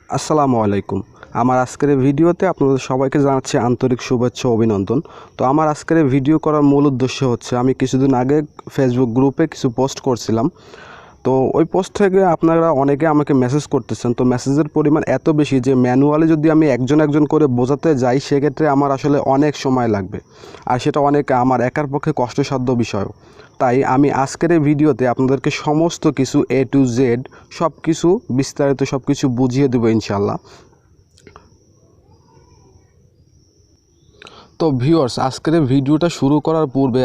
আসসালামু আলাইকুম। আমার আজকের এই ভিডিওতে আপনাদের সবাইকে জানাচ্ছি আন্তরিক শুভেচ্ছা ও অভিনন্দন। তো আমার আজকের এই ভিডিও করার মূল উদ্দেশ্য হচ্ছে আমি কিছুদিন আগে ফেসবুক গ্রুপে কিছু পোস্ট করছিলাম। তো ওই পোস্ট থেকে আপনারা অনেকে আমাকে মেসেজ করতেছেন। তো মেসেজের পরিমাণ এত বেশি যে ম্যানুয়ালি যদি আমি একজন একজন করে বোঝাতে যাই সেক্ষেত্রে আমার আসলে অনেক সময় লাগবে, আর সেটা অনেক আমার একার পক্ষে কষ্টসাধ্য বিষয়। তাই আমি আজকের এই ভিডিওতে আপনাদেরকে সমস্ত কিছু A to Z সব কিছু বিস্তারিত সব কিছু বুঝিয়ে দেবো ইনশাল্লাহ। তো ভিউয়ার্স, আজকের ভিডিওটা শুরু করার পূর্বে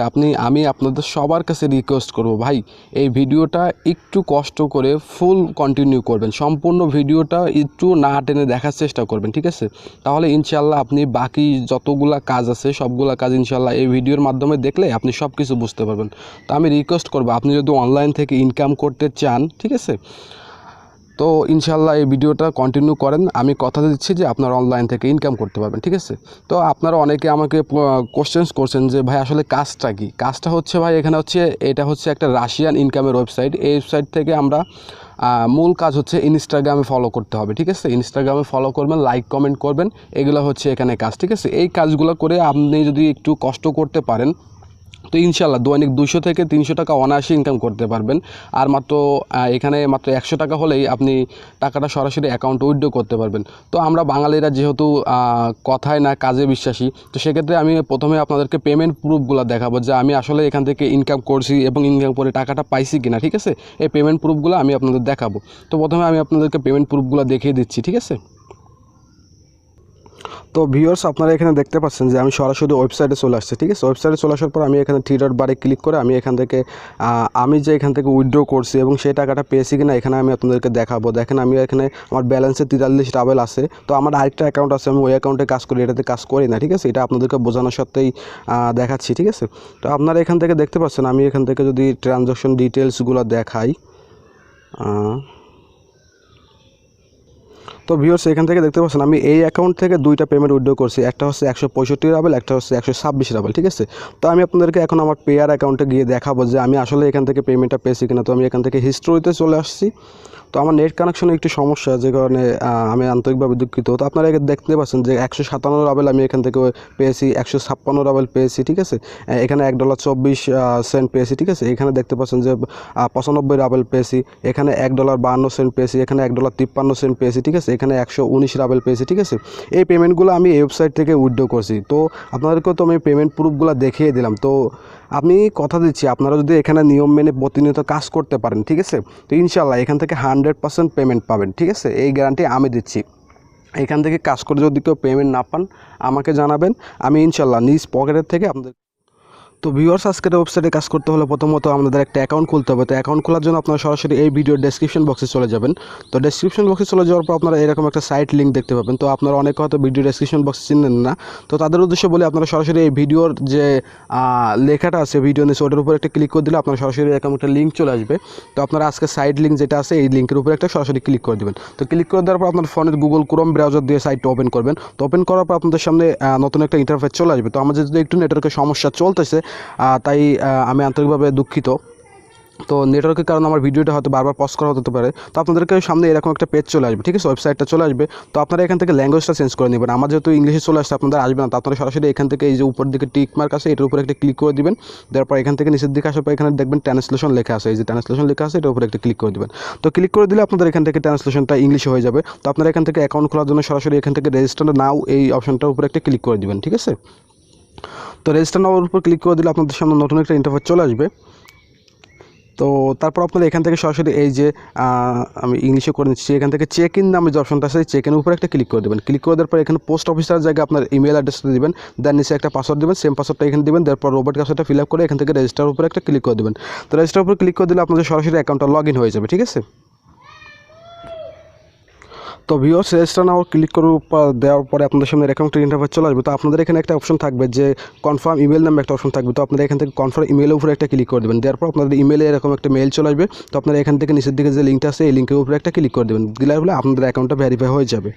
আমি আপনাদের সবার কাছে রিকোয়েস্ট করব, ভাই এই ভিডিওটা একটু কষ্ট করে ফুল কন্টিনিউ করবেন, সম্পূর্ণ ভিডিওটা একটু না টেনে দেখার চেষ্টা করবেন, ঠিক আছে? তাহলে ইনশাল্লাহ আপনি বাকি যতগুলা কাজ আছে সবগুলা কাজ ইনশাল্লাহ এই ভিডিওর মাধ্যমে দেখলে আপনি সব কিছু বুঝতে পারবেন। তো আমি রিকোয়েস্ট করব, আপনি যদি অনলাইন থেকে ইনকাম করতে চান, ঠিক আছে, তো ইনশাল্লাহ এই ভিডিওটা কন্টিনিউ করেন। আমি কথা দিচ্ছি যে আপনারা অনলাইন থেকে ইনকাম করতে পারবেন, ঠিক আছে? তো আপনারা অনেকে আমাকে কোশ্চেন্স করছেন যে ভাই আসলে কাজটা কি? কাজটা হচ্ছে ভাই, এখানে হচ্ছে এটা হচ্ছে একটা রাশিয়ান ইনকামের ওয়েবসাইট। এই ওয়েবসাইট থেকে আমরা মূল কাজ হচ্ছে ইনস্টাগ্রামে ফলো করতে হবে, ঠিক আছে? ইনস্টাগ্রামে ফলো করবেন, লাইক কমেন্ট করবেন, এগুলো হচ্ছে এখানে কাজ, ঠিক আছে? এই কাজগুলো করে আপনি যদি একটু কষ্ট করতে পারেন তো ইনশাল্লাহ দৈনিক 200 থেকে 300 টাকা অনায়াসে ইনকাম করতে পারবেন। আর মাত্র এখানে মাত্র 100 টাকা হলেই আপনি টাকাটা সরাসরি অ্যাকাউন্টে উইথড্র করতে পারবেন। তো আমরা বাঙালিরা যেহেতু কথায় না কাজে বিশ্বাসী, তো সেক্ষেত্রে আমি প্রথমে আপনাদেরকে পেমেন্ট প্রুফগুলো দেখাবো যে আমি আসলে এখান থেকে ইনকাম করছি এবং ইনকাম করে টাকাটা পাইছি কিনা, ঠিক আছে? এই পেমেন্ট প্রুফগুলো আমি আপনাদের দেখাবো। তো প্রথমে আমি আপনাদেরকে পেমেন্ট প্রুফগুলো দেখিয়ে দিচ্ছি, ঠিক আছে? তো ভিউয়ার্স, আপনারা এখানে দেখতে পাচ্ছেন যে আমি সরাসরি ওয়েবসাইটে চলে আসছি, ঠিক আছে? ওয়েবসাইটে চলে আসার পর আমি এখানে থ্রি ডট বারে ক্লিক করে আমি এখান থেকে এখান থেকে উইথড্র করছি এবং সেই টাকাটা পেয়েছি কিনা এখানে আমি আপনাদেরকে দেখাবো। দেখেন আমি এখানে আমার ব্যালেন্সে 43 রাবেল আছে। তো আমার আরেকটা অ্যাকাউন্ট আছে, আমি ওই অ্যাকাউন্টে কাজ করি, এটাতে কাজ করি না, ঠিক আছে? এটা আপনাদেরকে বোঝানোর সত্ত্বেই দেখাচ্ছি, ঠিক আছে? তো আপনারা এখান থেকে দেখতে পাচ্ছেন আমি এখান থেকে যদি ট্রানজাকশন ডিটেলসগুলো দেখাই, তো ভিউয়ার্স এখান থেকে দেখতে পাচ্ছেন আমি এই অ্যাকাউন্ট থেকে দুইটা পেমেন্ট উইথড্র করছি, একটা হচ্ছে 165 রাবেল, একটা হচ্ছে 126 রাবেল, ঠিক আছে? তো আমি আপনাদেরকে এখন আমার পেয়ার অ্যাকাউন্টে গিয়ে দেখাবো যে আমি আসলে এখান থেকে পেমেন্টটা পেয়েছি কিনা। তো আমি এখান থেকে হিস্ট্রিতে চলে আসছি। তো আমার নেট কানেকশনে একটু সমস্যা, যে কারণে আমি আন্তরিকভাবে দুঃখিত। তো আপনারা দেখতে পাচ্ছেন যে 157 রাবেল আমি এখান থেকে পেয়েছি, 156 রাবেল পেয়েছি, ঠিক আছে? এখানে $1.24 পেয়েছি, ঠিক আছে? এখানে দেখতে পাচ্ছেন যে 95 রাবেল পেয়েছি, এখানে $1.52 পেয়েছি, এখানে $1.53 পেয়েছি, ঠিক আছে? এখানে 119 রাবেল পেয়েছি, ঠিক আছে? এই পেমেন্টগুলো আমি এই ওয়েবসাইট থেকে উইথড্র করছি। তো আপনাদেরকেও তো আমি পেমেন্ট প্রুফগুলো দেখিয়ে দিলাম। তো আমি কথা দিচ্ছি, আপনারা যদি এখানে নিয়ম মেনে প্রতিনিয়ত কাজ করতে পারেন, ঠিক আছে, তো ইনশাল্লাহ এখান থেকে 100% পেমেন্ট পাবেন, ঠিক আছে? এই গ্যারান্টি আমি দিচ্ছি। এখান থেকে কাজ করে যদি কেউ পেমেন্ট না পান আমাকে জানাবেন, আমি ইনশাল্লাহ নিজ পকেটের থেকে আপনাদের। তো ভিউয়ার্স, আজকের ওয়েবসাইটে কাজ করতে হলে প্রথমত আমাদের একটা অ্যাকাউন্ট খুলতে হবে। তো অ্যাকাউন্ট খোলার জন্য আপনারা সরাসরি এই ভিডিওর ডেসক্রিপশন বক্সে চলে যাবেন। তো ডেসক্রিপশন বক্সে চলে যাওয়ার পর আপনারা এরকম একটা সাইট লিঙ্ক দেখতে পাবেন। তো আপনারা অনেকে হয়তো ভিডিও ডেসক্রিপশন বক্স চিনেন না, তো তাদের উদ্দেশ্যে বলে আপনারা সরাসরি এই ভিডিওর যে লেখাটা আছে ভিডিও নিচে, ওটার উপর একটা ক্লিক করে দিলে আপনারা সরাসরি এরকম একটা লিঙ্ক চলে আসবে। তো আপনারা আজকে সাইট লিঙ্ক যেটা আছে এই লিঙ্কের উপরে একটা সরাসরি ক্লিক করে দেবেন। তো ক্লিক করে দেওয়ার পর আপনার ফোনের গুগল ক্রোম ব্রাউজার দিয়ে সাইটটা ওপেন করবেন। তো ওপেন করার পর আপনাদের সামনে নতুন একটা ইন্টারফেস চলে আসবে। তো আমাদের যদি একটু নেটওয়ার্কের সমস্যা চলতেছে, তাই আমি আন্তরিকভাবে দুঃখিত। তো নেটওয়ার্কের কারণে আমার ভিডিওটা হয়তো বারবার পজ করা হতে পারে। তো আপনাদেরকে সামনে এরকম একটা পেজ চলে আসবে, ঠিক আছে? ওয়েবসাইটটা চলে আসবে। তো আপনারা এখান থেকে ল্যাঙ্গুয়েজটা চেঞ্জ করে নেবেন। আমার যেহেতু ইংলিশে চলে আসছে, আপনাদের আসবে না, তো আপনারা সরাসরি এখান থেকে এই যে উপর দিকে টিক মার্ক আছে এটার উপরে একটা ক্লিক করে দিবেন। দেওয়ার পর এখান থেকে নিচের দিকে আসার পর এখানে দেখবেন ট্রান্সলেশন লেখা আছে, এই যে ট্রান্সলেশন লেখা আছে এটার উপরে একটা ক্লিক করে দিবেন। তো ক্লিক করে দিলে আপনাদের এখান থেকে ট্রান্সলেশনটা ইংলিশে হয়ে যাবে। তো আপনারা এখান থেকে অ্যাকাউন্ট খোলার জন্য সরাসরি এখান থেকে রেজিস্টার নাও এই অপশনটার উপরে একটা ক্লিক করে দিবেন, ঠিক আছে? তো রেজিস্টার নাওয়ার উপর ক্লিক করে দিলে আপনাদের সামনে নতুন একটা ইন্টারফেস চলে আসবে। তো তারপর আপনারা এখান থেকে সরাসরি এই যে আমি ইংলিশে করে নিচ্ছি, এখান থেকে চেক ইন নামে যে অপশনটা আছে চেক ইনের উপরে একটা ক্লিক করে দেবেন। ক্লিক করে দেওয়ার পর এখানে পোস্ট অফিসার জায়গায় আপনার ইমেল অ্যাড্রেসটা দেবেন, দেন নিচে একটা পাসওয়ার্ড দেবেন, সেম পাসওয়ার্ডটা এখানে দেবেন। তারপর রোবট কাজটা ফিল আপ করে এখান থেকে রেজিস্টার উপরে একটা ক্লিক করে দেবেন। তো রেজিস্টার উপরে ক্লিক করে দিলে আপনাদের সরাসরি অ্যাকাউন্টটা লগ ইন হয়ে যাবে, ঠিক আছে? তো ভিউয়ার্স, রেজিস্টার নাও ক্লিক দেওয়ার পরে আপনাদের সামনে এরকম একটা ইন্টারফেস চলে আসবে। তো আপনাদের এখানে একটা অপশন থাকবে যে কনফার্ম ইমেল নামে একটা অপশন থাকবে। তো আপনারা এখান থেকে কনফার্ম ইমেলের উপরে একটা ক্লিক করে দেবেন। দেওয়ার পর আপনাদের ইমেলে এরকম একটা মেল চলে আসবে। তো আপনারা এখান থেকে নিচের দিকে যে লিঙ্কটা আছে এই লিঙ্কের উপরে একটা ক্লিক করে দেবেন। দিলে হলে আপনাদের অ্যাকাউন্টটা ভেরিফাই হয়ে যাবে।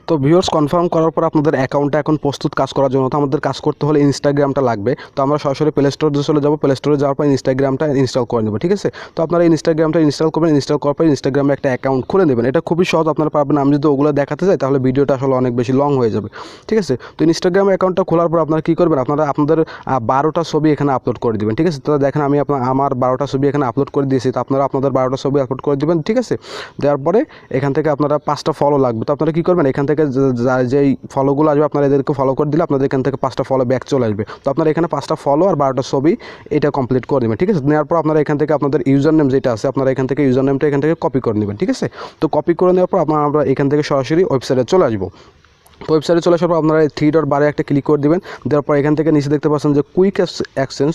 তো ভিউয়ার্স কনফার্ম করার পর আপনাদের অ্যাকাউন্টটা এখন প্রস্তুত কাজ করার জন্য তো আমাদের কাজ করতে হলে ইনস্টাগ্রামটা লাগবে। তো আমরা সরাসরি প্লে স্টোরে চলে যাবো, প্লে স্টোরে যাওয়ার পর ইনস্টাগ্রামটা ইনস্টল করে নেবো, ঠিক আছে। তো আপনারা ইনস্টাগ্রামটা ইনস্টল করবেন, ইনস্টল করার পর ইনস্টাগ্রামে একটা অ্যাকাউন্ট খুলে নেবেন। এটা খুবই সহজ, আপনারা পারবেন। আমি যদি ওগুলো দেখাতে যাই তাহলে ভিডিওটা আসলে অনেক বেশি লং হয়ে যাবে, ঠিক আছে। তো ইনস্টাগ্রাম অ্যাকাউন্টটা খোলার পর আপনারা কী করবেন, আপনারা আপনাদের 12টা ছবি এখানে আপলোড করে দেবেন, ঠিক আছে। তো দেখেন আমি আমার 12টা ছবি এখানে আপলোড করে দিয়েছি। তো আপনারা আপনাদের 12টা ছবি আপলোড করে দেবেন, ঠিক আছে। দেওয়ার পরে এখান থেকে আপনারা 5টা ফলো লাগবে। তো আপনারা কী করবেন, এখান থেকে যেই ফলোগুলো আসবে আপনারা এদেরকে ফলো করে দিলে আপনাদের এখান থেকে 5টা ফলো ব্যাক চলে আসবে। তো আপনারা এখানে 5টা ফলো আর 12টা ছবি এটা কমপ্লিট করে নেবেন, ঠিক আছে। নেওয়ার পর আপনারা এখান থেকে আপনাদের ইউজার নেম যেটা আছে আপনারা এখান থেকে ইউজার নেমটা এখান থেকে কপি করে নেবেন, ঠিক আছে। তো কপি করে নেওয়ার পর আমরা এখান থেকে সরাসরি ওয়েবসাইটে চলে আসবো। তো ওয়েবসাইটে চলে আসার পর আপনারা 3 ডট বারে একটা ক্লিক করে দেবেন। দেওয়ার পর এখান থেকে নিচে দেখতে পাচ্ছেন যে কুইক এক্সচেঞ্জ,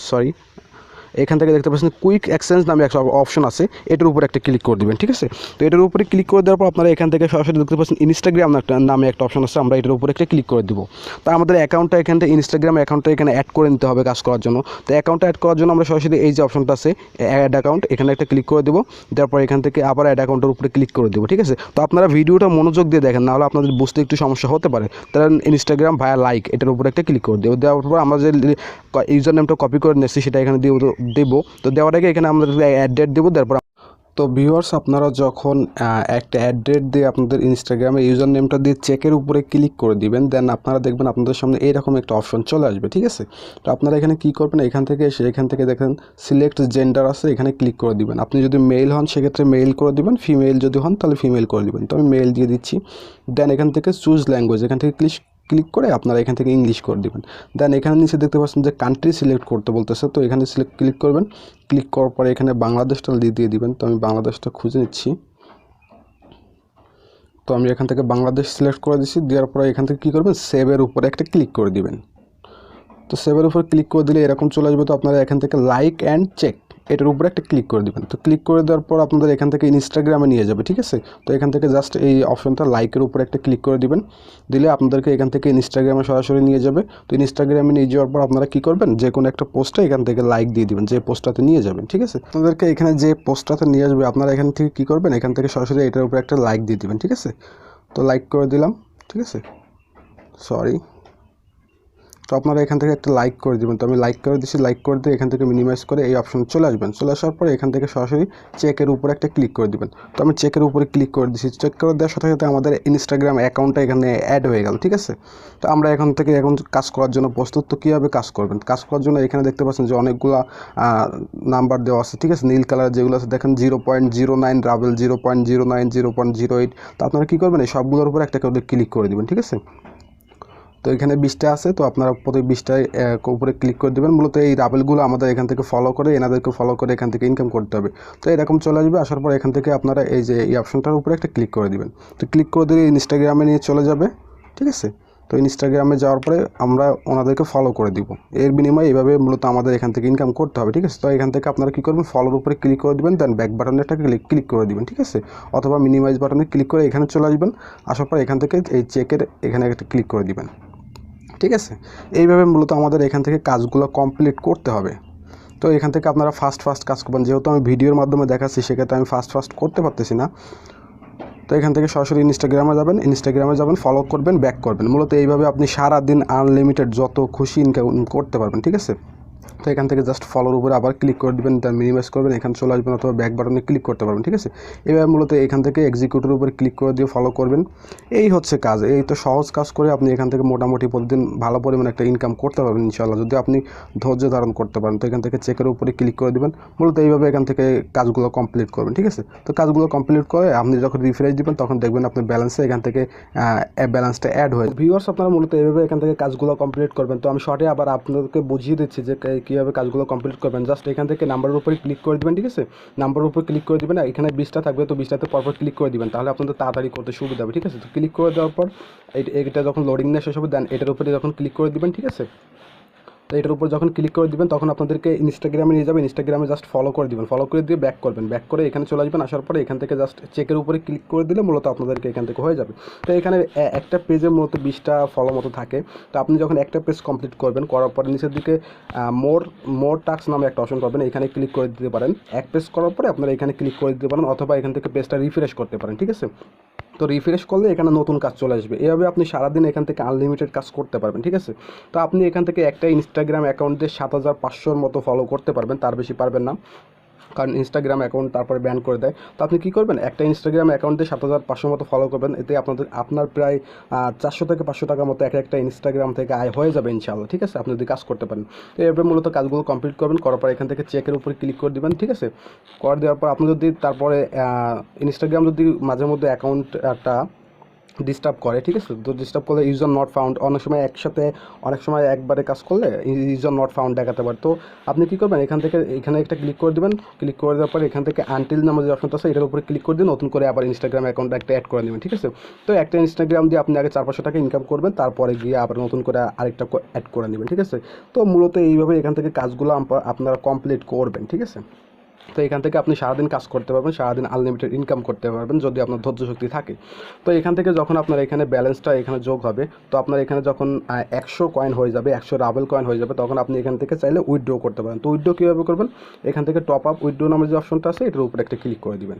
এখান থেকে দেখতে পাচ্ছেন কুইক এক্সচেঞ্জ নামে একটা অপশন আছে, এটার উপর একটা ক্লিক করে দেবেন, ঠিক আছে। তো এটার উপরে ক্লিক করে দেওয়ার পর আপনারা এখান থেকে সরাসরি দেখতে পাচ্ছেন ইনস্টাগ্রাম নামে একটা অপশন আছে, আমরা এটার উপরে একটা ক্লিক করে দেবো। তো আমাদের অ্যাকাউন্টটা এখান থেকে ইনস্টাগ্রাম অ্যাকাউন্টটা এখানে অ্যাড করে নিতে হবে কাজ করার জন্য। তো অ্যাকাউন্টটা অ্যাড করার জন্য আমরা সরাসরি এই যে অপশনটা আছে অ্যাড অ্যাকাউন্ট, এখানে একটা ক্লিক করে দেবো। দেওয়ার পর এখান থেকে আবার অ্যাড অ্যাকাউন্টের উপরে ক্লিক করে দেবো, ঠিক আছে। তো আপনারা ভিডিওটা মনোযোগ দিয়ে দেখেন, নাহলে আপনাদের বুঝতে একটু সমস্যা হতে পারে। তাহলে ইনস্টাগ্রাম ভায়া লাইক এটার উপরে একটা ক্লিক করে দেবো। দেওয়ার পর আমরা যে ইউজার নেমটা কপি করে নিচ্ছি সেটা এখানে দেবো। তো দেওয়ার আগে এখানে আমরা অ্যাড ডেট দেবো। তারপর তো ভিউয়ার্স আপনারা যখন একটা অ্যাড ডেট দিয়ে আপনাদের ইনস্টাগ্রামে ইউজার নেমটা দিয়ে চেকের উপরে ক্লিক করে দিবেন, দেন আপনারা দেখবেন আপনাদের সামনে এইরকম একটা অপশন চলে আসবে, ঠিক আছে। তো আপনারা এখানে কী করবেন, এখান থেকে এসে এখান থেকে দেখেন সিলেক্ট জেন্ডার আছে, এখানে ক্লিক করে দিবেন। আপনি যদি মেল হন সেক্ষেত্রে মেল করে দিবেন, ফিমেল যদি হন তাহলে ফিমেল করে দিবেন। তো আমি মেল দিয়ে দিচ্ছি। দেন এখান থেকে চুজ ল্যাঙ্গুয়েজ, এখান থেকে ক্লিক করে আপনারা এখান থেকে ইংলিশ করে দেবেন। দেন এখানে নিচে দেখতে পাচ্ছেন যে কান্ট্রি সিলেক্ট করতে বলতেছে, তো এখানে ক্লিক করবেন। ক্লিক করার পরে এখানে বাংলাদেশটা দিয়ে দিবেন। তো আমি বাংলাদেশটা খুঁজে নিচ্ছি। তো আমি এখান থেকে বাংলাদেশ সিলেক্ট করে দিচ্ছি। দেওয়ার পরে এখান থেকে কী করবেন, সেভের উপরে একটা ক্লিক করে দিবেন। তো সেভের উপর ক্লিক করে দিলে এরকম চলে আসবে। তো আপনারা এখান থেকে লাইক অ্যান্ড চেক এটার উপরে একটা ক্লিক করে দেবেন। তো ক্লিক করে দেওয়ার পর আপনাদের এখান থেকে ইনস্টাগ্রামে নিয়ে যাবে, ঠিক আছে। তো এখান থেকে জাস্ট এই অপশনটা লাইকের উপরে একটা ক্লিক করে দিবেন। দিলে আপনাদেরকে এখান থেকে ইনস্টাগ্রামে সরাসরি নিয়ে যাবে। তো ইনস্টাগ্রামে নিয়ে যাওয়ার পর আপনারা কী করবেন, যে কোনো একটা পোস্টে এখান থেকে লাইক দিয়ে দিবেন, যে পোস্টটাতে নিয়ে যাবেন, ঠিক আছে। আপনাদেরকে এখানে যে পোস্টটাতে নিয়ে আসবে আপনারা এখান থেকে কী করবেন, এখান থেকে সরাসরি এটার উপরে একটা লাইক দিয়ে দিবেন, ঠিক আছে। তো লাইক করে দিলাম, ঠিক আছে। তো আপনারা এখান থেকে একটা লাইক করে দেবেন। তো আমি লাইক করে দিচ্ছি। লাইক করে দিয়ে এখান থেকে মিনিমাইজ করে এই অপশন চলে আসবেন। চলে আসার পরে এখান থেকে সরাসরি চেকের উপরে একটা ক্লিক করে দেবেন। তো আমি চেকের উপরে ক্লিক করে দিচ্ছি। চেক করে দেওয়ার সাথে সাথে আমাদের ইনস্টাগ্রাম অ্যাকাউন্টটা এখানে অ্যাড হয়ে গেল, ঠিক আছে। তো আমরা এখন কাজ করার জন্য প্রস্তুত। তো কীভাবে কাজ করবেন, কাজ করার জন্য এখানে দেখতে পাচ্ছেন যে অনেকগুলো নাম্বার দেওয়া আছে, ঠিক আছে। নীল কালার যেগুলো আছে দেখেন 0.09 রাবেল, 0.09, 0.08। তো আপনারা কী করবেন, এই সবগুলোর উপরে একটা করে ক্লিক করে দেবেন, ঠিক আছে। তো এখানে 20টা আছে, তো আপনারা প্রত্যেক 20টায় উপরে ক্লিক করে দেবেন। মূলত এই রাবেলগুলো আমাদের এখান থেকে ফলো করে এনাদেরকে ফলো করে এখান থেকে ইনকাম করতে হবে। তো এরকম চলে আসবে। আসার পর এখান থেকে আপনারা এই যে এই অপশনটার উপরে একটা ক্লিক করে দেবেন। তো ক্লিক করে দিলে ইনস্টাগ্রামে নিয়ে চলে যাবে, ঠিক আছে। তো ইনস্টাগ্রামে যাওয়ার পরে আমরা ওনাদেরকে ফলো করে দিব। এর বিনিময়ে এইভাবে মূলত আমাদের এখান থেকে ইনকাম করতে হবে, ঠিক আছে। তো এখান থেকে আপনারা কী করবেন, ফলোর উপরে ক্লিক করে দেবেন, দেন ব্যাক বাটনটাকে ক্লিক করে দেবেন, ঠিক আছে। অথবা মিনিমাইজ বাটনে ক্লিক করে এখানে চলে আসবেন। আসার পর এখান থেকে এই চেকের এখানে একটা ক্লিক করে দিবেন, ঠিক আছে। এইভাবে মূলত আমাদের এখান থেকে কাজগুলো কমপ্লিট করতে হবে। তো এখান থেকে আপনারা ফাস্ট কাজ করবেন। যেহেতু আমি ভিডিওর মাধ্যমে দেখাচ্ছি সেক্ষেত্রে আমি ফাস্ট করতে পারতেছি না। তো এখান থেকে সরাসরি ইনস্টাগ্রামে যাবেন, ফলো করবেন, ব্যাক করবেন। মূলত এইভাবে আপনি সারাদিন আনলিমিটেড যত খুশি ইনকাম করতে পারবেন, ঠিক আছে। তো এখান থেকে জাস্ট ফলোর উপরে আবার ক্লিক করে দেবেন, তার মিনিমাইজ করবেন, এখানে চলে আসবেন, অথবা ব্যাক বাটনে ক্লিক করতে পারবেন, ঠিক আছে। এবার মূলত এখান থেকে এক্সিকিউটের উপরে ক্লিক করে দিয়ে ফলো করবেন। এই হচ্ছে কাজ। এই তো সহজ কাজ করে আপনি এখান থেকে মোটামুটি প্রতিদিন ভালো পরিমাণে একটা ইনকাম করতে পারবেন ইনশাআল্লাহ, যদি আপনি ধৈর্য ধারণ করতে পারেন। তো এখান থেকে চেকের উপরে ক্লিক করে দেবেন। মূলত এইভাবে এখান থেকে কাজগুলো কমপ্লিট করবেন, ঠিক আছে। তো কাজগুলো কমপ্লিট করে আপনি যখন রিফ্রেশ দিবেন তখন দেখবেন আপনার ব্যালেন্সে এখান থেকে ব্যালেন্সটা অ্যাড হয়ে। ভিউয়ার্স আপনারা মূলত এইভাবে এখান থেকে কাজগুলো কমপ্লিট করবেন। তো আমি শর্টে আবার আপনাদেরকে বুঝিয়ে দিচ্ছি যে কীভাবে কাজগুলো কমপ্লিট করবেন। জাস্ট এখান থেকে নাম্বারের উপরে ক্লিক করে দেবেন, ঠিক আছে। নাম্বারের উপরে ক্লিক করে দেবেন, এখানে 20টা থাকবে, তো 20টাতে পরপর ক্লিক করে দেবেন, তাহলে আপনাদের তাড়াতাড়ি করতে সুবিধা হবে, ঠিক আছে। তো ক্লিক করে দেওয়ার পর এটা যখন লোডিং নেওয়া শেষ হবে দেন এটার উপরে যখন ক্লিক করে দেবেন, ঠিক আছে। তো এটার উপর যখন ক্লিক করে দিবেন তখন আপনাদেরকে ইনস্টাগ্রামে নিয়ে যাবে। ইনস্টাগ্রামে জাস্ট ফলো করে দিবেন, ফলো করে দিয়ে ব্যাক করবেন, ব্যাক করে এখানে চলে আসবেন। আসার পরে এখান থেকে জাস্ট চেকের উপরে ক্লিক করে দিলে মূলত আপনাদেরকে এখান থেকে হয়ে যাবে। তো এখানে একটা পেজে মূলত 20টা ফলো মতো থাকে। তো আপনি যখন একটা পেজ কমপ্লিট করবেন, করার পরে নিচের দিকে মোর টাস্ক নামে একটা অপশন পাবেন, এখানে ক্লিক করে দিতে পারেন। এক পেজ করার পরে আপনারা এখানে ক্লিক করে দিতে পারেন, অথবা এখান থেকে পেজটা রিফ্রেশ করতে পারেন, ঠিক আছে। তো তো রিফ্রেশ করলে এখানে নতুন কাজ চলে আসবে। এভাবে আপনি সারাদিন এখান থেকে আনলিমিটেড কাজ করতে পারবেন, ঠিক আছে। তো আপনি এখান থেকে একটা ইনস্টাগ্রাম অ্যাকাউন্ট দিয়ে 7500-র মতো ফলো করতে পারবেন, তার বেশি পারবেন না, কারণ ইনস্টাগ্রাম অ্যাকাউন্ট তারপরে ব্যান করে দেয়। তো আপনি কী করবেন, একটা ইনস্টাগ্রাম অ্যাকাউন্টে 7500 মতো ফলো করবেন, এতে আপনার প্রায় 400 থেকে 500 টাকা মতো একটা ইনস্টাগ্রাম থেকে আয় হয়ে যাবে ইনশাআল্লাহ, ঠিক আছে, আপনি যদি কাজ করতে পারেন। তো এভাবে মূলত কাজগুলো কমপ্লিট করবেন, করার পর এখান থেকে চেকের উপর ক্লিক করে দেবেন, ঠিক আছে। করে দেওয়ার পর আপনি যদি তারপরে ইনস্টাগ্রাম যদি মাঝে মধ্যে অ্যাকাউন্টটা ডিস্টার্ব করে, ঠিক আছে, তো ডিস্টার্ব করলে ইউজার নট ফাউন্ড, অনেক সময় একবারে কাজ করলে ইউজার নট ফাউন্ড দেখাতে পারে। তো আপনি কী করবেন, এখানে একটা ক্লিক করে দেবেন, ক্লিক করে দেওয়ার পর এখান থেকে আনটিল নামের যে অপশনটা আছে এটার উপরে ক্লিক করে দিন, নতুন করে আবার ইনস্টাগ্রাম অ্যাকাউন্ট একটা অ্যাড করে নেবেন, ঠিক আছে। তো একটা ইনস্টাগ্রাম দিয়ে আপনি আগে 400-500 টাকা ইনকাম করবেন, তারপরে গিয়ে আবার নতুন করে আরেকটা অ্যাড করে নেবেন, ঠিক আছে। তো মূলত এইভাবে এখান থেকে কাজগুলো আপনারা কমপ্লিট করবেন, ঠিক আছে। তো এখান থেকে আপনি সারাদিন কাজ করতে পারবেন, সারাদিন আনলিমিটেড ইনকাম করতে পারবেন যদি আপনার ধৈর্য শক্তি থাকে। তো এখান থেকে যখন আপনার এখানে ব্যালেন্সটা এখানে যোগ হবে, তো আপনার এখানে যখন 100 কয়েন হয়ে যাবে, 100 রাবেল কয়েন হয়ে যাবে, তখন আপনি এখান থেকে চাইলে উইথড্র করতে পারেন। তো উইথড্র কীভাবে করবেন, এখান থেকে টপ আপ উইথড্র নামের যে অপশনটা আছে এটার উপরে একটা ক্লিক করে দিবেন।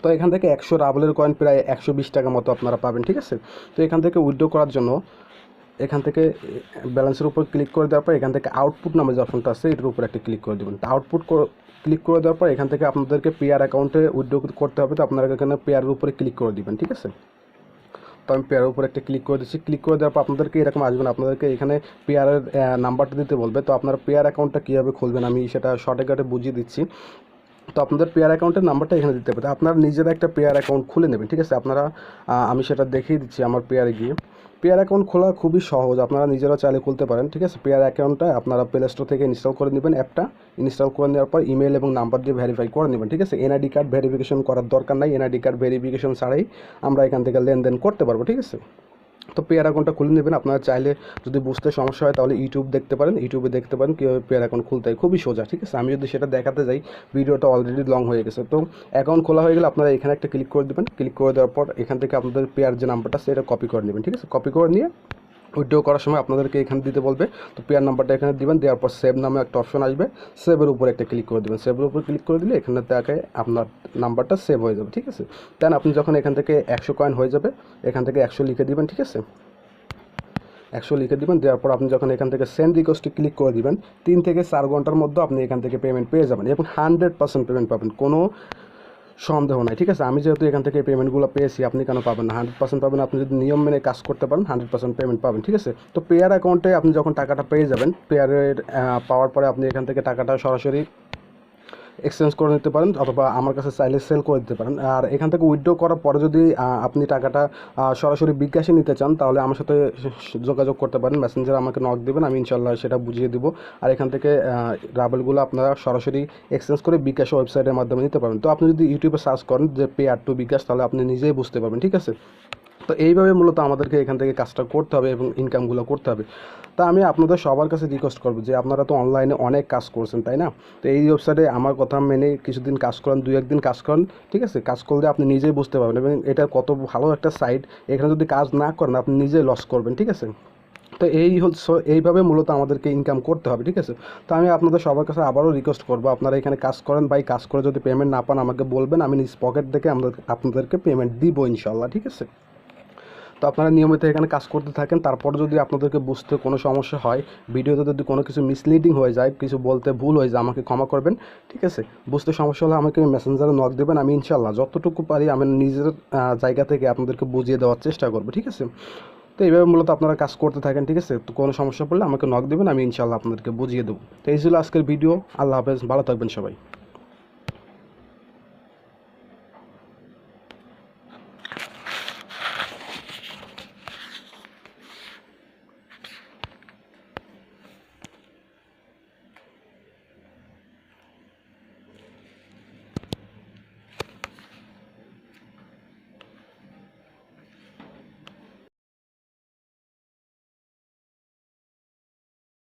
তো এখান থেকে 100 রাবেলের কয়েন প্রায় 120 টাকা মতো আপনারা পাবেন, ঠিক আছে। তো এখান থেকে উইথড্র করার জন্য এখান থেকে ব্যালেন্সের উপর ক্লিক করে দেওয়ার পর এখান থেকে আউটপুট নামে যে অপশনটা আছে এটার উপর একটা ক্লিক করে দেবেন। আউটপুট ক্লিক করে দেওয়ার পর এখান থেকে আপনাদেরকে পেয়ার অ্যাকাউন্টে উইথড্র করতে হবে, তো আপনারা এখানে পেয়ারের উপরে ক্লিক করে দিবেন, ঠিক আছে। তো আমি পেয়ারের উপর একটা ক্লিক করে দিচ্ছি। ক্লিক করে দেওয়ার পর আপনাদেরকে এরকম আসবেন, আপনাদেরকে এখানে পেয়ারের নাম্বারটা দিতে বলবে। তো আপনারা পেয়ার অ্যাকাউন্টটা কীভাবে খুলবেন আমি সেটা শর্টকাটে বুঝিয়ে দিচ্ছি। তো আপনাদের পেয়ার অ্যাকাউন্টের নাম্বারটা এখানে দিতে হবে, আপনারা নিজেরা একটা পেয়ার অ্যাকাউন্ট খুলে নেবেন, ঠিক আছে। আমি সেটা দেখিয়ে দিচ্ছি আমার পেয়ারে গিয়ে। পেয়ার অ্যাকাউন্ট খোলা খুবই সহজ, আপনারা নিজেরা চাইলে খুলতে পারেন, ঠিক আছে। পেয়ার অ্যাকাউন্টটা আপনারা প্লে স্টোর থেকে ইনস্টল করে নেবেন, অ্যাপটা ইনস্টল করে নেওয়ার পর ইমেল এবং নাম্বার দিয়ে ভেরিফাই করে নেবেন, ঠিক আছে। এনআইডি কার্ড ভেরিফিকেশন করার দরকার নাই, এনআইডি কার্ড ভেরিফিকেশন ছাড়াই আমরা এখান থেকে লেনদেন করতে পারবো, ঠিক আছে। তো পেয়ার অ্যাকাউন্টটা খুলে নেবেন। আপনারা চাইলে যদি বুঝতে সমস্যা হয় তাহলে ইউটিউবে দেখতে পারেন কীভাবে পেয়ার অ্যাকাউন্ট খুলতে হয়, খুবই সোজা, ঠিক আছে। আমি যদি সেটা দেখাতে যাই ভিডিওটা অলরেডি লং হয়ে গেছে। তো অ্যাকাউন্ট খোলা হয়ে গেলে আপনারা এখানে একটা ক্লিক করে দেবেন, ক্লিক করে দেওয়ার পর এখান থেকে আপনাদের পেয়ার যে নাম্বারটা সেটা কপি করে নেবেন, ঠিক আছে। কপি করে নিয়ে উইথড্র করার সময় আপনাদেরকে এখানে দিতে বলবে, তো পেয়ার নাম্বারটা এখানে দিবেন, দেওয়ার পর সেভ নামে একটা অপশন আসবে, সেভের উপর একটা ক্লিক করে দেবেন। সেভের উপর ক্লিক করে দিলে এখানে তাকে আপনার নাম্বারটা সেভ হয়ে যাবে, ঠিক আছে। দেন আপনি যখন এখান থেকে 100 কয়েন হয়ে যাবে এখান থেকে 100 লিখে দিবেন, ঠিক আছে। 100 লিখে দিবেন, দেওয়ার পর আপনি যখন এখান থেকে সেন্ড রিকোয়েস্টে ক্লিক করে দিবেন 3 থেকে 4 ঘন্টার মধ্যে আপনি এখান থেকে পেমেন্ট পেয়ে যাবেন এবং 100% পেমেন্ট পাবেন, কোনো সন্দেহ নাই, ঠিক আছে। আমি যেহেতু এখান থেকে পেমেন্টগুলো পেয়েছি, আপনি কেন পাবেন না? 100% পাবেন, আপনি যদি নিয়ম মেনে কাজ করতে পারেন 100% পেমেন্ট পাবেন, ঠিক আছে। তো পেয়ার অ্যাকাউন্টে আপনি যখন টাকাটা পেয়ে যাবেন, পেয়ারের পাওয়ার পরে আপনি এখান থেকে টাকাটা সরাসরি এক্সচেঞ্জ করে নিতে পারেন অথবা আমার কাছে চাইলে সেল করে দিতে পারেন। আর এখান থেকে উইথড্র করার পরে যদি আপনি টাকাটা সরাসরি বিকাশে নিতে চান তাহলে আমার সাথে যোগাযোগ করতে পারেন, মেসেঞ্জারে আমাকে নক দেবেন, আমি ইনশাল্লাহ সেটা বুঝিয়ে দেবো। আর এখান থেকে রাবেলগুলো আপনারা সরাসরি এক্সচেঞ্জ করে বিকাশ ওয়েবসাইটের মাধ্যমে নিতে পারবেন। তো আপনি যদি ইউটিউবে সার্চ করেন যে পেয়ার টু বিকাশ তাহলে আপনি নিজেই বুঝতে পারবেন, ঠিক আছে। তো এইভাবে মূলত আমাদেরকে এখান থেকে কাজটা করতে হবে এবং ইনকামগুলো করতে হবে। তা আমি আপনাদের সবার কাছে রিকোয়েস্ট করবো যে আপনারা তো অনলাইনে অনেক কাজ করছেন, তাই না? তো এই ওয়েবসাইটে আমার কথা মেনে কিছুদিন কাজ করেন, 2-1 দিন কাজ করেন, ঠিক আছে। কাজ করলে আপনি নিজেই বুঝতে পারবেন এবং এটা কত ভালো একটা সাইট, এখানে যদি কাজ না করেন আপনি নিজেই লস করবেন, ঠিক আছে। তো এইভাবে মূলত আমাদেরকে ইনকাম করতে হবে, ঠিক আছে। তো আমি আপনাদের সবার কাছে আবারও রিকোয়েস্ট করবো, আপনারা এখানে কাজ করেন ভাই, কাজ করে যদি পেমেন্ট না পান আমাকে বলবেন, আমি নিজ পকেট থেকে আপনাদেরকে পেমেন্ট দিব ইনশাল্লাহ, ঠিক আছে। তো আপনারা নিয়মিত এখানে কাজ করতে থাকেন, তারপর যদি আপনাদেরকে বুঝতে কোনো সমস্যা হয়, ভিডিওতে যদি কোনো কিছু মিসলিডিং হয়ে যায়, কিছু বলতে ভুল হয়ে যায়, আমাকে ক্ষমা করবেন, ঠিক আছে। বুঝতে সমস্যা হলে আমাকে মেসেঞ্জারে নক দেবেন, আমি ইনশাল্লাহ যতটুকু পারি আমি নিজের জায়গা থেকে আপনাদেরকে বুঝিয়ে দেওয়ার চেষ্টা করবো, ঠিক আছে। তো এইভাবে মূলত আপনারা কাজ করতে থাকেন, ঠিক আছে। তো কোনো সমস্যা পড়লে আমাকে নক দেবেন, আমি ইনশাল্লাহ আপনাদেরকে বুঝিয়ে দেবো। তো এই ছিল আজকের ভিডিও। আল্লাহ হাফেজ, ভালো থাকবেন সবাই।